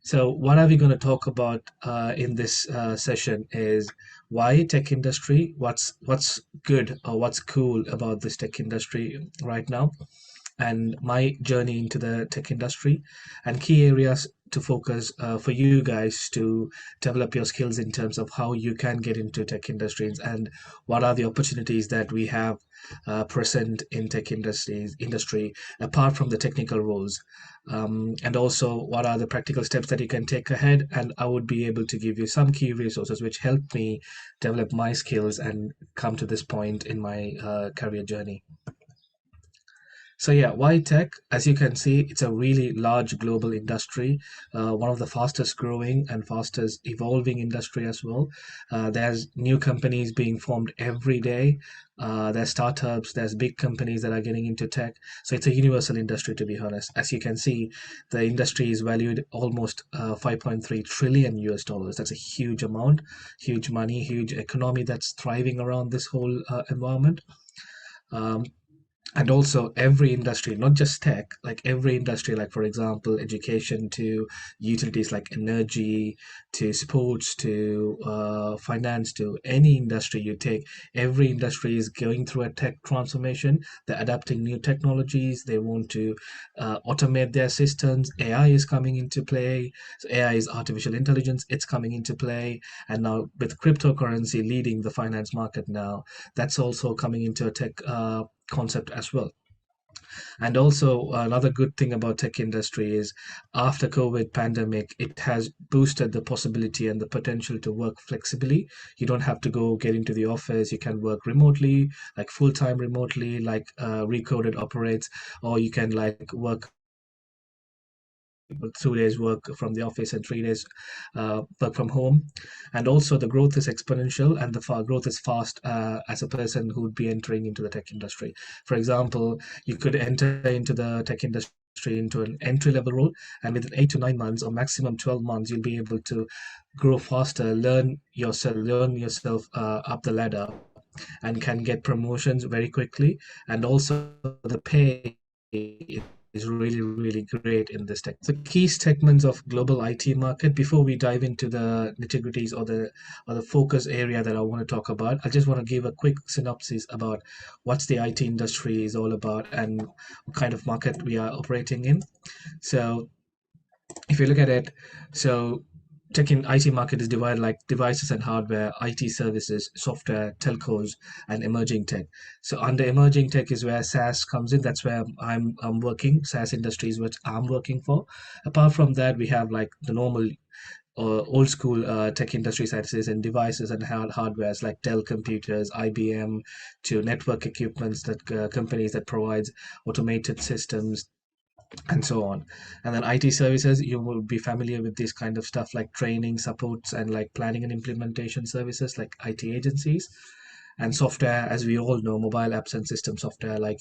So, what are we going to talk about in this session is why tech industry, what's good or what's cool about this tech industry right now, and my journey into the tech industry, and key areas to focus for you guys to develop your skills in terms of how you can get into tech industries and what are the opportunities that we have present in tech industry apart from the technical roles, and also what are the practical steps that you can take ahead. And I would be able to give you some key resources which help me develop my skills and come to this point in my career journey. So yeah, why tech? As you can see, it's a really large global industry, one of the fastest growing and fastest evolving industry as well. There's new companies being formed every day. There's startups, there's big companies that are getting into tech. So it's a universal industry, to be honest. As you can see, the industry is valued almost 5.3 trillion US dollars. That's a huge amount, huge money, huge economy that's thriving around this whole environment. Um, and also every industry, not just tech, like every industry, like for example education to utilities like energy to sports to finance, to any industry you take, every industry is going through a tech transformation. They're adapting new technologies, they want to automate their systems. AI is coming into play. So AI is artificial intelligence, it's coming into play. And now with cryptocurrency leading the finance market now, that's also coming into a tech concept as well. And also another good thing about tech industry is after COVID pandemic, it has boosted the possibility and the potential to work flexibly. You don't have to go get into the office. You can work remotely, like full time remotely, like Recoded operates, or you can like work 2 days work from the office and 3 days work from home. And also the growth is exponential and the growth is fast as a person who would be entering into the tech industry. For example, you could enter into the tech industry into an entry level role, and within 8 to 9 months or maximum 12 months you'll be able to grow faster, learn yourself up the ladder, and can get promotions very quickly. And also the pay is really, really great in this tech. So key segments of global IT market. Before we dive into the nitty-gritties or the focus area that I want to talk about, I just want to give a quick synopsis about what's the IT industry is all about and what kind of market we are operating in. So if you look at it, so tech in IT market is divided like devices and hardware, IT services, software, telcos, and emerging tech. So under emerging tech is where SaaS comes in. That's where I'm working. SaaS industry is what I'm working for. Apart from that, we have like the normal old school tech industry services and devices and hardwares like Dell computers, IBM, to network equipments that companies that provides automated systems and so on. And then IT services, you will be familiar with this kind of stuff like training, supports, and like planning and implementation services like IT agencies. And software, as we all know, mobile apps and system software, like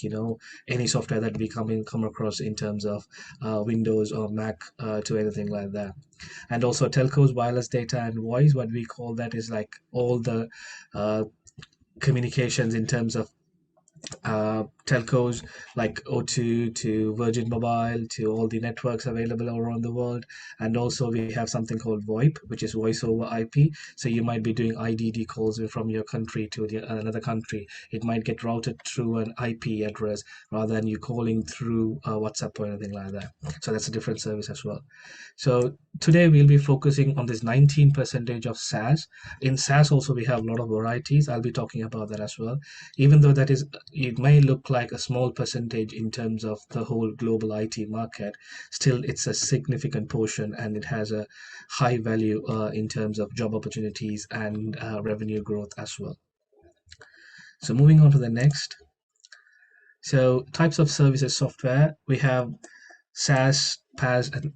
any software that we come across in terms of Windows or Mac, to anything like that. And also telcos, wireless data and voice. What we call that is like all the uh, communications in terms of telcos like O2 to Virgin Mobile to all the networks available around the world. And also we have something called VoIP, which is voice over IP. So you might be doing IDD calls from your country to another country. It might get routed through an IP address rather than you calling through WhatsApp or anything like that. So that's a different service as well. So today we'll be focusing on this 19 percentage of SaaS. In SaaS also we have a lot of varieties. I'll be talking about that as well, even though that is, it may look like a small percentage in terms of the whole global IT market. Still, it's a significant portion and it has a high value in terms of job opportunities and revenue growth as well. So, moving on to the next. So, types of services software we have SaaS, PaaS, and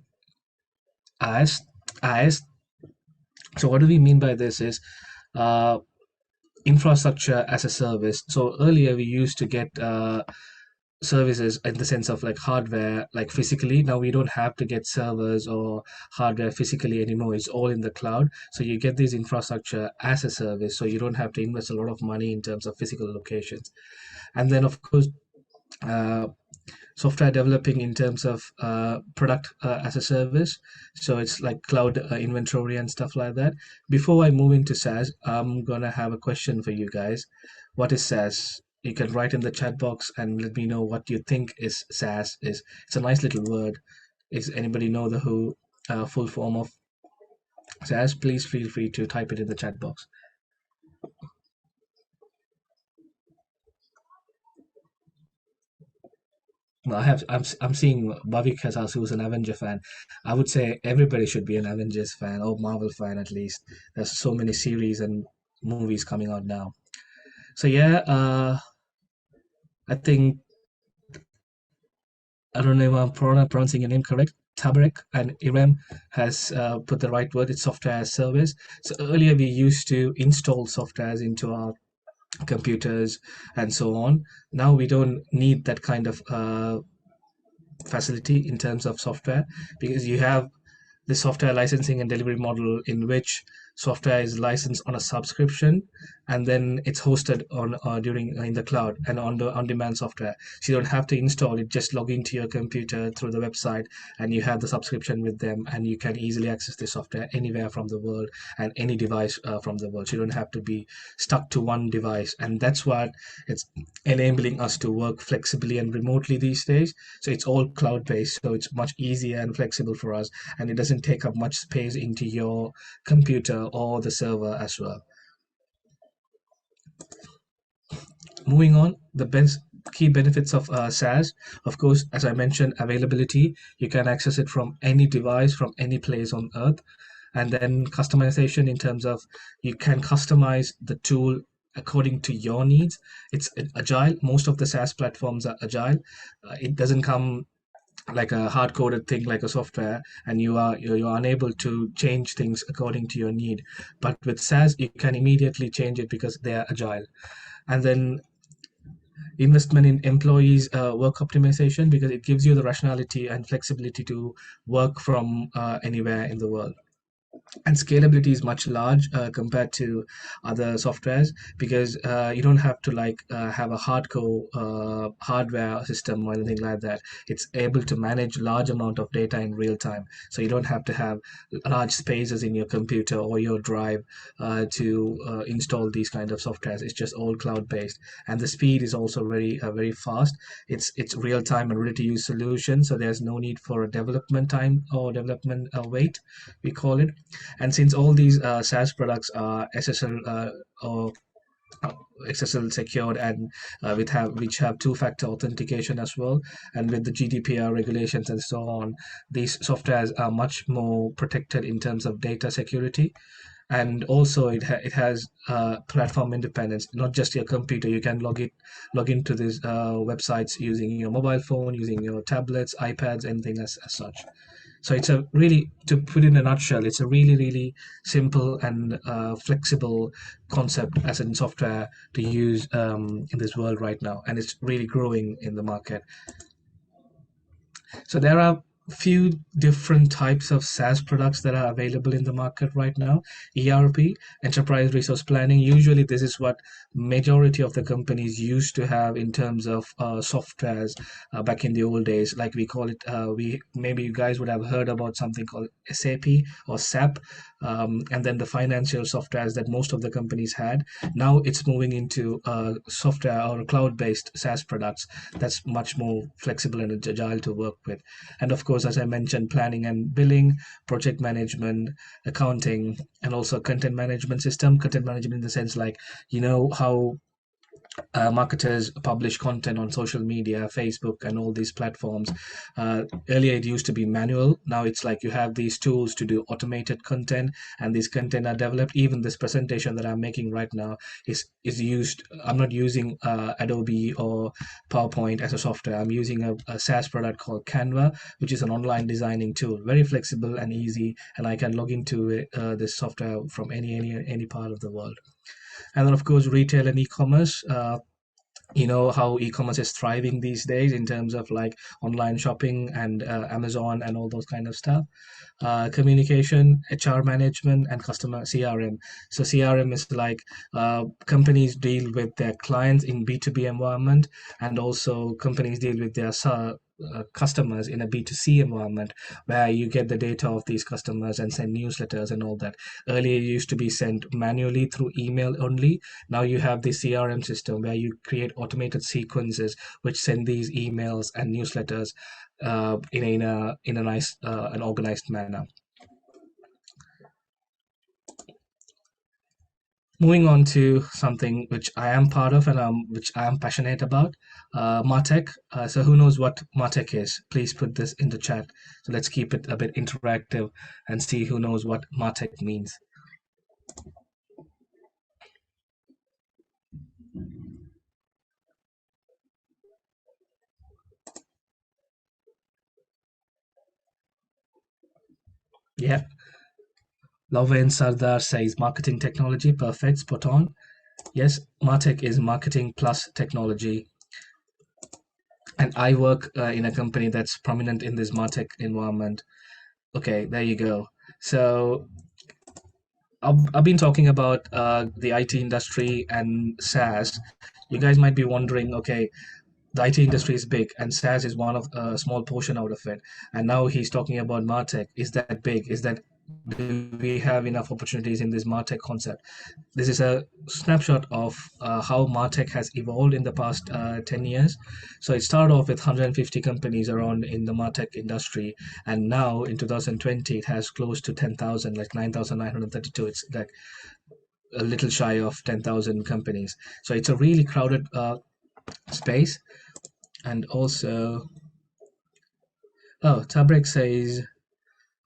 IaaS. IaaS. So, what do we mean by this is uh, infrastructure as a service. So, earlier we used to get services in the sense of like hardware, like physically. Now we don't have to get servers or hardware physically anymore, it's all in the cloud. So you get this infrastructure as a service, so you don't have to invest a lot of money in terms of physical locations. And then of course, uh, software developing in terms of product as a service. So it's like cloud inventory and stuff like that. Before I move into SaaS, I'm gonna have a question for you guys. What is SaaS? You can write in the chat box and let me know what you think is SaaS is. It's a nice little word. Is anybody know the who full form of SaaS? Please feel free to type it in the chat box. Well, I'm seeing Bhavik has asked who's an Avenger fan. I would say everybody should be an Avengers fan or Marvel fan at least. There's so many series and movies coming out now. So yeah, I think I don't know if I'm pronouncing your name correct. Tabarek and Irem has put the right word. It's software as service. So earlier we used to install softwares into our computers and so on. Now we don't need that kind of facility in terms of software because you have the software licensing and delivery model in which software is licensed on a subscription and then it's hosted on during in the cloud and on the on-demand software. So you don't have to install it, just log into your computer through the website and you have the subscription with them and you can easily access the software anywhere from the world and any device from the world. So you don't have to be stuck to one device, and that's what it's enabling us to work flexibly and remotely these days. So it's all cloud based, so it's much easier and flexible for us, and it doesn't take up much space into your computer or the server as well. Moving on, the best key benefits of SaaS, of course, as I mentioned, availability. You can access it from any device, from any place on earth. And then customization in terms of you can customize the tool according to your needs. It's agile. Most of the SaaS platforms are agile. It doesn't come like a hard coded thing like a software, and you're unable to change things according to your need. But with SaaS you can immediately change it because they are agile. And then investment in employees work optimization, because it gives you the rationality and flexibility to work from anywhere in the world. And scalability is much large compared to other softwares, because you don't have to have a hardcore hardware system or anything like that. It's able to manage large amount of data in real time, so you don't have to have large spaces in your computer or your drive to install these kind of softwares. It's just all cloud based, and the speed is also very fast. It's real time and ready to use solution, so there's no need for a development time or development wait, we call it. And since all these SaaS products are SSL or SSL secured and which have two-factor authentication as well, and with the GDPR regulations and so on, these softwares are much more protected in terms of data security. And also it has platform independence, not just your computer. You can log into these websites using your mobile phone, using your tablets, iPads, anything as such. So it's a really, to put in a nutshell, it's a really simple and flexible concept as in software to use in this world right now, and it's really growing in the market. So there are few different types of SaaS products that are available in the market right now. ERP, enterprise resource planning. Usually, this is what majority of the companies used to have in terms of softwares back in the old days. Like we call it, we maybe you guys would have heard about something called SAP or SAP, and then the financial softwares that most of the companies had. Now it's moving into software or cloud-based SaaS products that's much more flexible and agile to work with. And of course, as I mentioned, planning and billing, project management, accounting, and also content management system. Content management in the sense like, you know how marketers publish content on social media, Facebook, and all these platforms. Earlier, it used to be manual. Now it's like you have these tools to do automated content, and these content are developed. Even this presentation that I'm making right now is used. I'm not using Adobe or PowerPoint as a software. I'm using a SaaS product called Canva, which is an online designing tool, very flexible and easy, and I can log into this software from any part of the world. And then of course retail and e-commerce. You know how e-commerce is thriving these days in terms of like online shopping and Amazon and all those kind of stuff. Communication, HR management, and customer CRM. So CRM is like companies deal with their clients in B2B environment, and also companies deal with their customers in a B2C environment where you get the data of these customers and send newsletters and all that. Earlier, it used to be sent manually through email only. Now you have the CRM system where you create automated sequences which send these emails and newsletters in a nice and organized manner. Moving on to something which I am part of and which I am passionate about, Martech. So who knows what Martech is? Please put this in the chat. So let's keep it a bit interactive and see who knows what Martech means. Yeah, Loven Sardar says marketing technology. Perfect, spot on. Yes, Martech is marketing plus technology. And I work in a company that's prominent in this Martech environment. Okay, there you go. So I've been talking about the IT industry and SaaS. You guys might be wondering, okay, the IT industry is big and SaaS is one of a small portion out of it. And now he's talking about MarTech. Is that big? Do we have enough opportunities in this MarTech concept? This is a snapshot of how MarTech has evolved in the past 10 years. So it started off with 150 companies around in the MarTech industry. And now in 2020, it has close to 10,000, like 9,932. It's like a little shy of 10,000 companies. So it's a really crowded space. And also, oh, Tabrik says,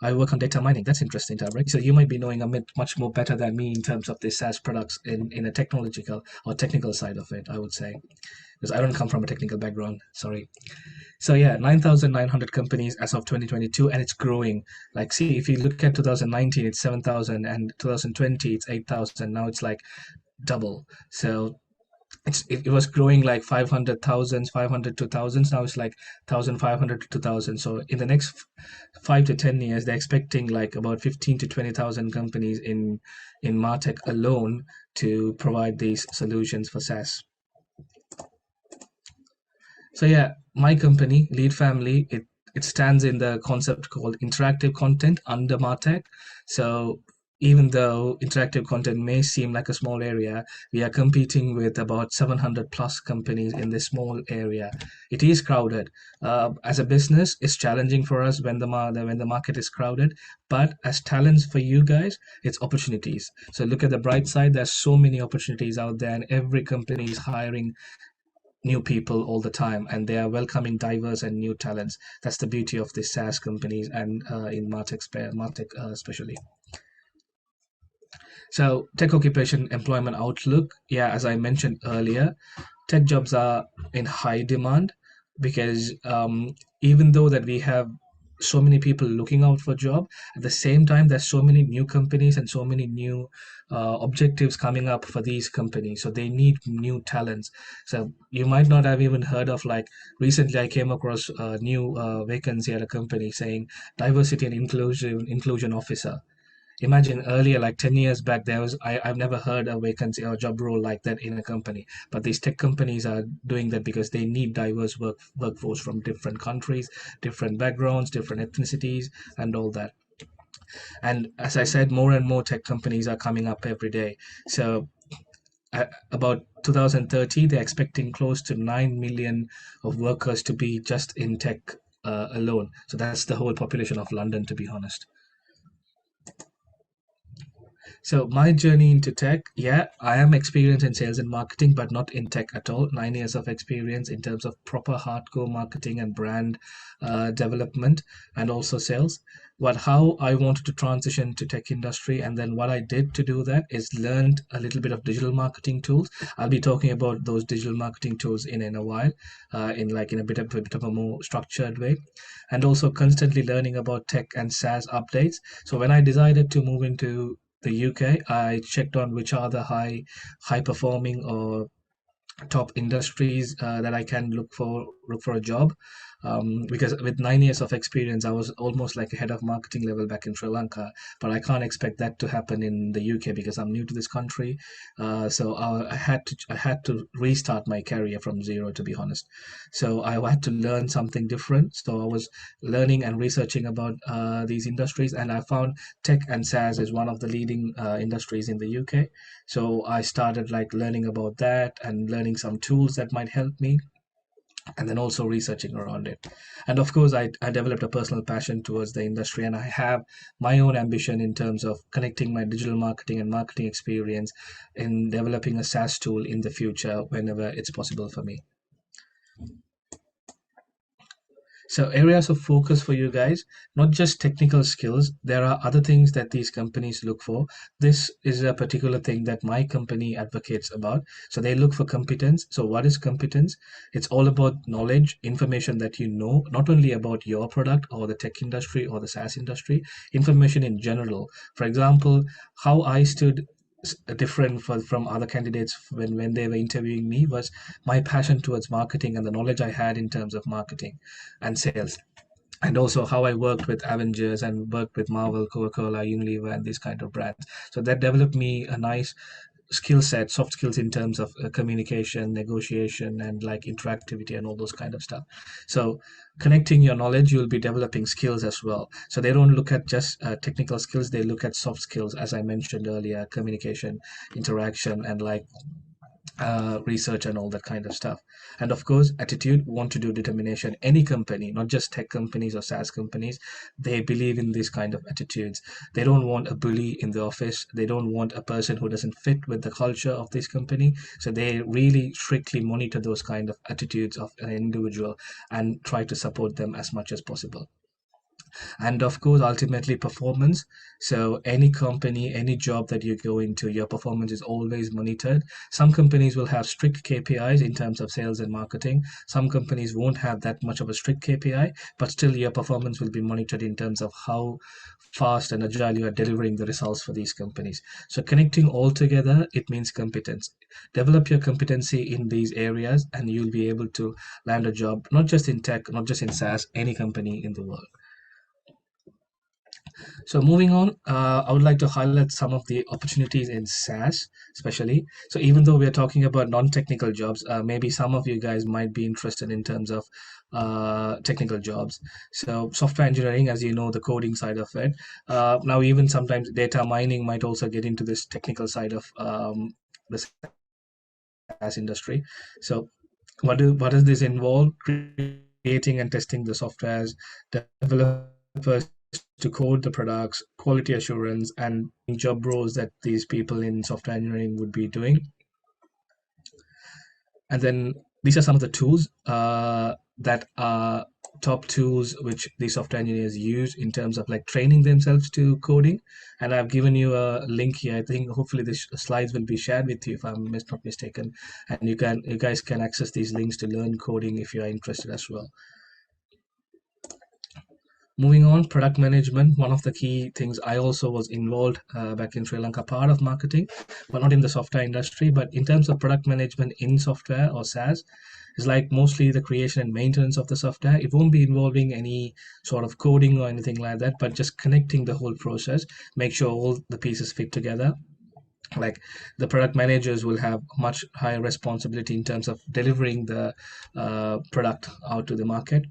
I work on data mining. That's interesting, Tabrik. So you might be knowing a bit much more better than me in terms of the SaaS products in a technological or technical side of it, I would say. Because I don't come from a technical background, sorry. So yeah, 9,900 companies as of 2022, and it's growing. Like, see, if you look at 2019, it's 7,000, and 2020, it's 8,000. Now it's like double. So it was growing like 500,000, 500 to thousands. Now it's like 1,500 to 2,000. So in the next 5 to 10 years, they're expecting like about 15 to 20,000 companies in Martech alone to provide these solutions for SaaS. So yeah, my company, Lead Family, it stands in the concept called interactive content under Martech. So even though interactive content may seem like a small area, we are competing with about 700 plus companies in this small area. It is crowded. As a business, it's challenging for us when the market is crowded. But as talents for you guys, it's opportunities. So look at the bright side. There's so many opportunities out there, and every company is hiring new people all the time, and they are welcoming diverse and new talents. That's the beauty of the SaaS companies and in Martech especially. So tech occupation employment outlook. Yeah, as I mentioned earlier, tech jobs are in high demand because even though that we have so many people looking out for job, at the same time there's so many new companies and so many new objectives coming up for these companies, so they need new talents. So you might not have even heard of, like, recently I came across a new vacancy at a company saying diversity and inclusion officer. Imagine earlier, like 10 years back, I've never heard a vacancy or job role like that in a company. But these tech companies are doing that because they need diverse workforce from different countries, different backgrounds, different ethnicities, and all that. And as I said, more and more tech companies are coming up every day. So about 2030, they're expecting close to 9 million of workers to be just in tech alone. So that's the whole population of London, to be honest. So my journey into tech, yeah, I am experienced in sales and marketing, but not in tech at all. 9 years of experience in terms of proper hardcore marketing and brand development, and also sales. But how I wanted to transition to tech industry, and then what I did to do that is learned a little bit of digital marketing tools. I'll be talking about those digital marketing tools in a while, in a bit of a more structured way, and also constantly learning about tech and SaaS updates. So when I decided to move into the UK, I checked on which are the high performing or top industries that I can look for a job. because with 9 years of experience, I was almost like a head of marketing level back in Sri Lanka. But I can't expect that to happen in the UK because I'm new to this country. So I had to restart my career from zero, to be honest. So I had to learn something different. So I was learning and researching about these industries, and I found tech and SaaS is one of the leading industries in the UK. So I started like learning about that and learning some tools that might help me, and then also researching around it. And of course, I developed a personal passion towards the industry, and I have my own ambition in terms of connecting my digital marketing and marketing experience in developing a SaaS tool in the future whenever it's possible for me. So areas of focus for you guys, not just technical skills. There are other things that these companies look for. This is a particular thing that my company advocates about. So they look for competence. So what is competence? It's all about knowledge, information that you know, not only about your product or the tech industry or the SaaS industry, information in general. For example, how I stood different from other candidates when they were interviewing me was my passion towards marketing and the knowledge I had in terms of marketing and sales, and also how I worked with Avengers and worked with Marvel, Coca-Cola, Unilever, and these kind of brands. So that developed me a nice skill set, soft skills in terms of communication, negotiation, and like interactivity and all those kind of stuff. So connecting your knowledge, you'll be developing skills as well. So they don't look at just technical skills; they look at soft skills, as I mentioned earlier, communication, interaction, and like research and all that kind of stuff. And of course, attitude, want to do, determination. Any company, not just tech companies or SaaS companies, they believe in these kind of attitudes. They don't want a bully in the office. They don't want a person who doesn't fit with the culture of this company. So they really strictly monitor those kind of attitudes of an individual and try to support them as much as possible. And of course, ultimately performance. So any company, any job that you go into, your performance is always monitored. Some companies will have strict KPIs in terms of sales and marketing. Some companies won't have that much of a strict KPI, but still your performance will be monitored in terms of how fast and agile you are delivering the results for these companies. So connecting all together, it means competence. Develop your competency in these areas and you'll be able to land a job, not just in tech, not just in SaaS, any company in the world. So moving on, I would like to highlight some of the opportunities in SaaS, especially. So even though we're talking about non-technical jobs, maybe some of you guys might be interested in terms of technical jobs. So software engineering, as you know, the coding side of it. Now even sometimes data mining might also get into this technical side of the SaaS industry. So what does this involve? Creating and testing the softwares, developers to code the products, quality assurance, and job roles that these people in software engineering would be doing. And then these are some of the tools that are top tools which the software engineers use in terms of like training themselves to coding. And I've given you a link here. I think hopefully the slides will be shared with you if I'm not mistaken, and you guys can access these links to learn coding if you are interested as well. Moving on, product management. One of the key things, I also was involved back in Sri Lanka, part of marketing, but not in the software industry. But in terms of product management in software or SaaS, is like mostly the creation and maintenance of the software. It won't be involving any sort of coding or anything like that, but just connecting the whole process, make sure all the pieces fit together. Like the product managers will have much higher responsibility in terms of delivering the product out to the market,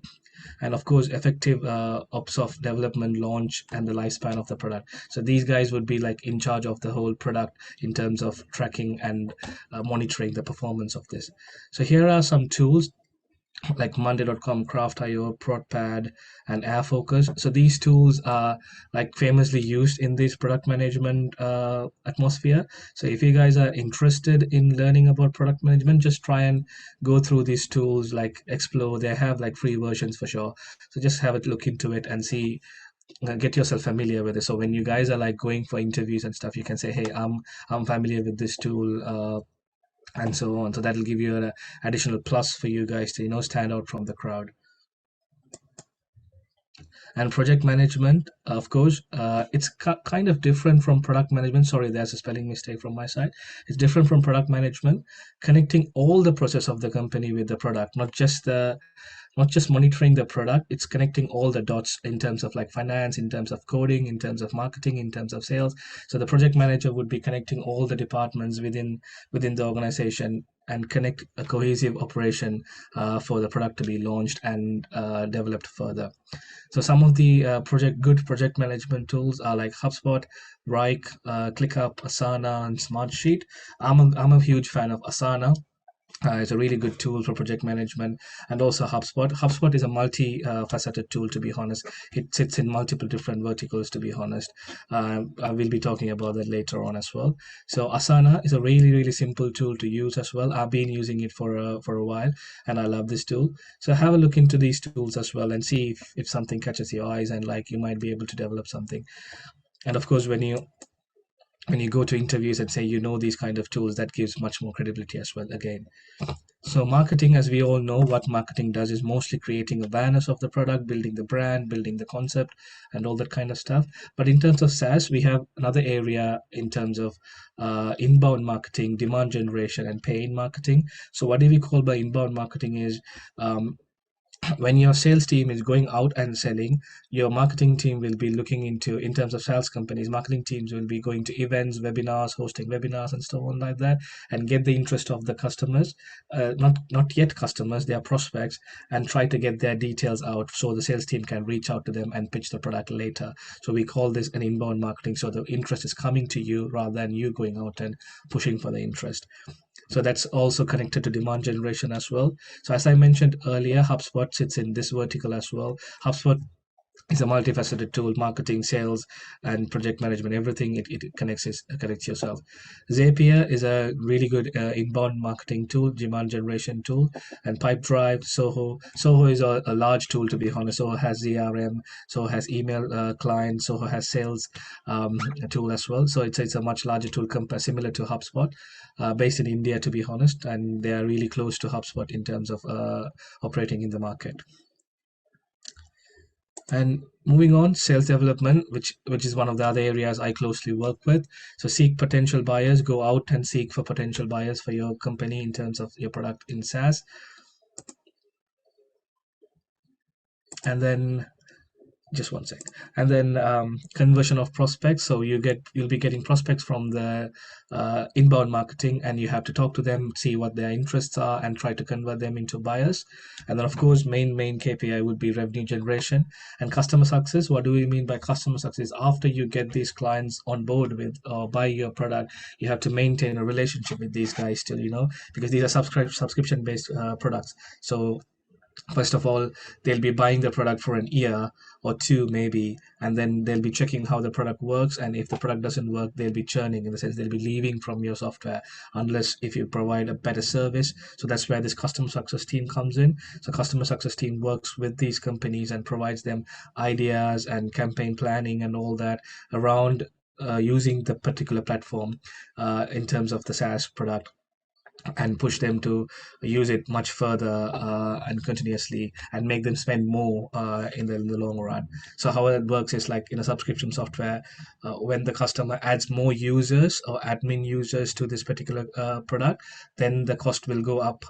and of course effective ops of development, launch, and the lifespan of the product. So these guys would be like in charge of the whole product in terms of tracking and monitoring the performance of this. So here are some tools like Monday.com, Craft.io, Protpad, and Airfocus. So these tools are like famously used in this product management atmosphere. So if you guys are interested in learning about product management, just try and go through these tools, like explore. They have like free versions for sure. So just have a look into it and see, get yourself familiar with it. So when you guys are like going for interviews and stuff, you can say, hey, I'm familiar with this tool. And so on. So that'll give you an additional plus for you guys to stand out from the crowd. And project management, of course, it's kind of different from product management. Sorry, there's a spelling mistake from my side. It's different from product management, connecting all the process of the company with the product, not just monitoring the product. It's connecting all the dots in terms of like finance, in terms of coding, in terms of marketing, in terms of sales. So the project manager would be connecting all the departments within the organization and connect a cohesive operation for the product to be launched and developed further. So some of the good project management tools are like HubSpot, Rike, ClickUp, Asana, and Smartsheet. I'm a huge fan of Asana. It's a really good tool for project management, and also HubSpot. HubSpot is a multi-faceted tool, to be honest. It sits in multiple different verticals, to be honest. I will be talking about that later on as well. So Asana is a really, really simple tool to use as well. I've been using it for a while, and I love this tool. So have a look into these tools as well and see if something catches your eyes and like you might be able to develop something. And of course, when you go to interviews and say you know these kind of tools, that gives much more credibility as well again. So marketing, as we all know, what marketing does is mostly creating awareness of the product, building the brand, building the concept, and all that kind of stuff. But in terms of SaaS, we have another area in terms of inbound marketing, demand generation, and pay-in marketing. So what do we call by inbound marketing is when your sales team is going out and selling, your marketing team will be looking into, in terms of sales companies, marketing teams will be going to events, webinars, hosting webinars, and so on like that, and get the interest of the customers, not yet customers, they are prospects, and try to get their details out so the sales team can reach out to them and pitch the product later. So we call this an inbound marketing. So the interest is coming to you rather than you going out and pushing for the interest. So that's also connected to demand generation as well. So as I mentioned earlier, HubSpot sits in this vertical as well. HubSpot is a multifaceted tool, marketing, sales, and project management, everything. It connects yourself. Zapier is a really good inbound marketing tool, demand generation tool. And Pipedrive, Soho is a large tool, to be honest. Soho has ZRM, Soho has email client, Soho has sales tool as well. So it's a much larger tool similar to HubSpot, based in India, to be honest, and they are really close to HubSpot in terms of operating in the market. And moving on, sales development, which is one of the other areas I closely work with. So seek potential buyers, go out and seek for potential buyers for your company in terms of your product in SaaS. And then just one sec. And then conversion of prospects. So you'll be getting prospects from the inbound marketing, and you have to talk to them, see what their interests are, and try to convert them into buyers. And then of course main KPI would be revenue generation. And customer success, what do we mean by customer success? After you get these clients on board with or buy your product, you have to maintain a relationship with these guys still, because these are subscription based products. So first of all, they'll be buying the product for an year or two maybe, and then they'll be checking how the product works, and if the product doesn't work, they'll be churning, in the sense they'll be leaving from your software unless if you provide a better service. So that's where this customer success team comes in. So customer success team works with these companies and provides them ideas and campaign planning and all that around using the particular platform in terms of the SaaS product, and push them to use it much further and continuously, and make them spend more in the long run. So how it works is like in a subscription software, when the customer adds more users or admin users to this particular product, then the cost will go up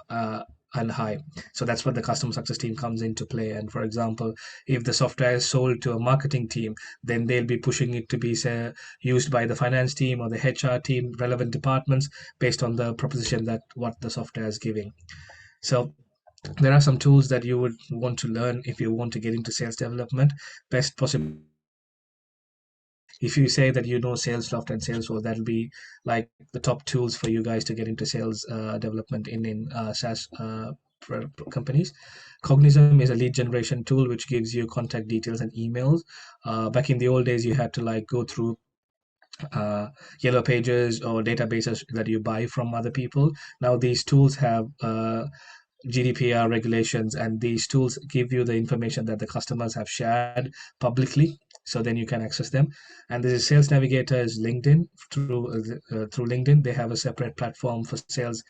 and high. So that's what the customer success team comes into play. And for example, if the software is sold to a marketing team, then they'll be pushing it to be, say, used by the finance team or the HR team, relevant departments, based on the proposition that what the software is giving. So there are some tools that you would want to learn if you want to get into sales development. Best possible, if you say that you know Salesloft and Salesforce, that'll be like the top tools for you guys to get into sales development in SaaS companies. Cognism is a lead generation tool which gives you contact details and emails. Back in the old days, you had to like go through yellow pages or databases that you buy from other people. Now these tools have GDPR regulations, and these tools give you the information that the customers have shared publicly. so then you can access them. And the sales navigator is LinkedIn. Through LinkedIn, they have a separate platform for sales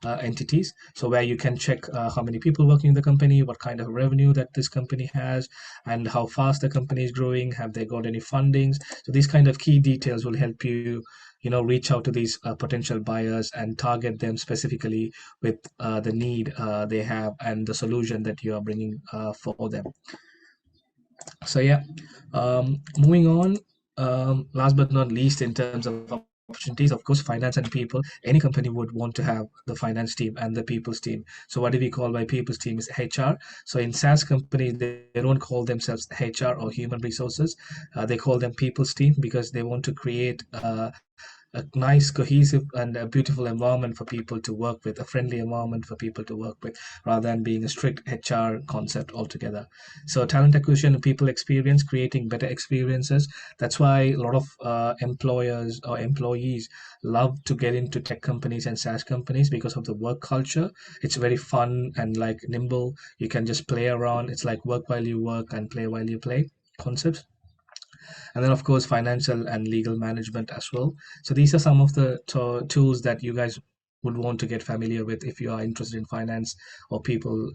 entities, so where you can check how many people working in the company, what kind of revenue that this company has, and how fast the company is growing, have they got any fundings. So these kind of key details will help you, reach out to these potential buyers and target them specifically with the need they have and the solution that you are bringing for them. So yeah, moving on. Last but not least, in terms of opportunities, of course, finance and people. Any company would want to have the finance team and the people's team. So what do we call by people's team is HR. So in SaaS companies, they don't call themselves HR or human resources. They call them people's team because they want to create a nice, cohesive, and a beautiful environment for people to work with, a friendly environment for people to work with, rather than being a strict HR concept altogether. So, talent acquisition and people experience, creating better experiences. That's why a lot of employers or employees love to get into tech companies and SaaS companies because of the work culture. It's very fun and like nimble. You can just play around. It's like work while you work and play while you play concepts. And then of course financial and legal management as well. So these are some of the tools that you guys would want to get familiar with if you are interested in finance or people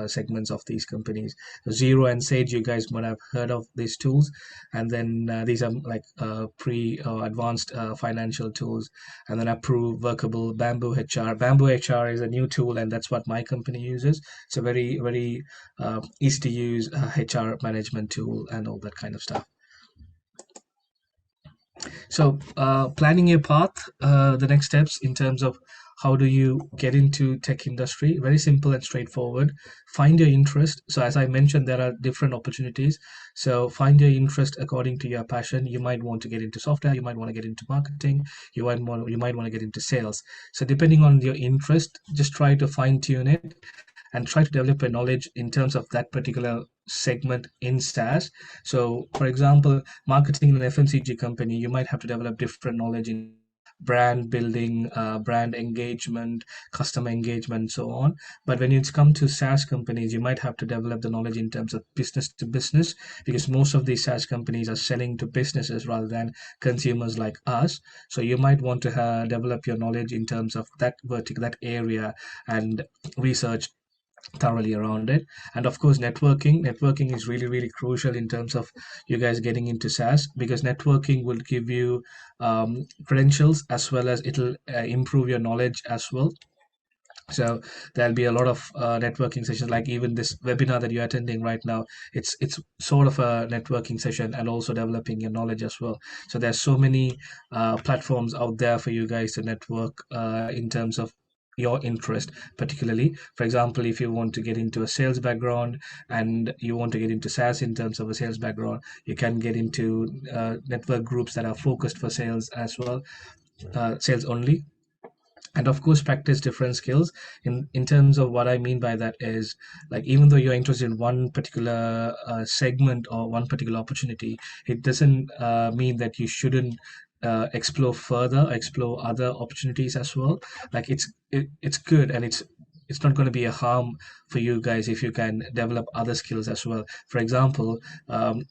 segments of these companies. So Zero and Sage, you guys might have heard of these tools. And then these are like pre advanced financial tools. And then Approve, Workable, Bamboo HR. Bamboo HR is a new tool, and that's what my company uses. It's a very, very easy to use HR management tool and all that kind of stuff. So, planning your path, the next steps in terms of how do you get into tech industry? Very simple and straightforward. Find your interest. So, as I mentioned, there are different opportunities. So, find your interest according to your passion. You might want to get into software. You might want to get into marketing. You might want to get into sales. So, depending on your interest, just try to fine tune it and try to develop a knowledge in terms of that particular segment in SaaS. So, for example, marketing in an FMCG company, you might have to develop different knowledge in brand building, brand engagement, customer engagement, so on. But when it's come to SaaS companies, you might have to develop the knowledge in terms of business to business, because most of these SaaS companies are selling to businesses rather than consumers like us. So you might want to develop your knowledge in terms of that vertical, that area, and research thoroughly around it. And of course, networking is really, really crucial in terms of you guys getting into SaaS, because networking will give you credentials, as well as it'll improve your knowledge as well. So there'll be a lot of networking sessions, like even this webinar that you're attending right now. It's sort of a networking session and also developing your knowledge as well. So there's so many platforms out there for you guys to network in terms of your interest. Particularly, for example, if you want to get into a sales background and you want to get into SaaS in terms of a sales background, you can get into network groups that are focused for sales as well, sales only. And of course, practice different skills. In terms of what I mean by that is, like, even though you're interested in one particular segment or one particular opportunity, it doesn't mean that you shouldn't explore other opportunities as well. Like, it's good, and it's not going to be a harm for you guys if you can develop other skills as well. For example,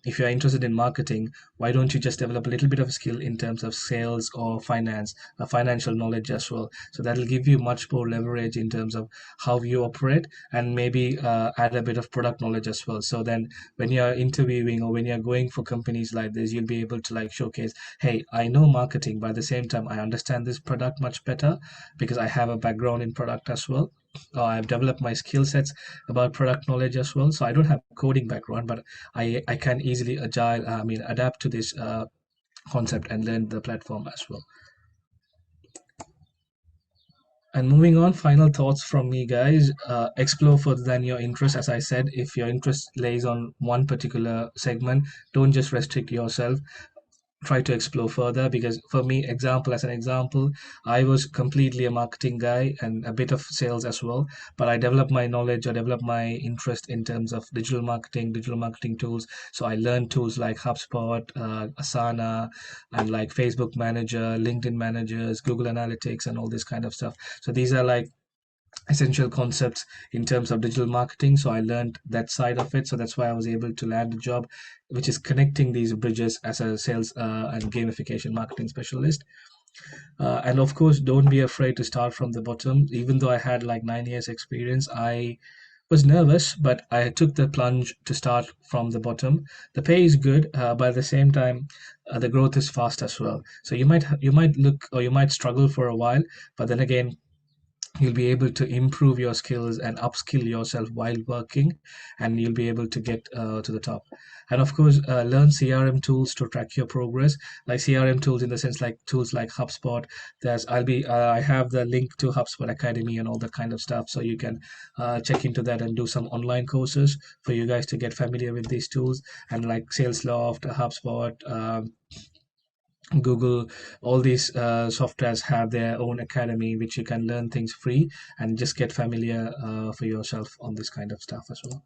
if you're interested in marketing, why don't you just develop a little bit of a skill in terms of sales or finance, financial knowledge as well? So that'll give you much more leverage in terms of how you operate, and maybe add a bit of product knowledge as well. So then when you're interviewing or when you're going for companies like this, you'll be able to like showcase, hey, I know marketing, but at the same time, I understand this product much better because I have a background in product as well. I've developed my skill sets about product knowledge as well. So I don't have coding background, but I can easily adapt to this concept and learn the platform as well. And moving on, final thoughts from me, guys. Explore further than your interest. As I said, if your interest lays on one particular segment, don't just restrict yourself. Try to explore further, because for me, as an example, I was completely a marketing guy and a bit of sales as well, but I developed my knowledge, I developed my interest in terms of digital marketing tools. So I learned tools like HubSpot, Asana, and like Facebook Manager, LinkedIn Managers, Google Analytics, and all this kind of stuff. So these are like essential concepts in terms of digital marketing. So I learned that side of it. So that's why I was able to land a job, which is connecting these bridges as a sales and gamification marketing specialist. And of course, don't be afraid to start from the bottom. Even though I had like 9 years experience, I was nervous, but I took the plunge to start from the bottom. The pay is good, but at the same time, the growth is fast as well. So you might look or you might struggle for a while, but then again, you'll be able to improve your skills and upskill yourself while working, and you'll be able to get to the top. And of course, learn CRM tools to track your progress, like CRM tools in the sense like tools like HubSpot. I have the link to HubSpot Academy and all that kind of stuff, so you can check into that and do some online courses for you guys to get familiar with these tools. And like Salesloft, HubSpot, Google, all these softwares have their own academy, which you can learn things free and just get familiar for yourself on this kind of stuff as well.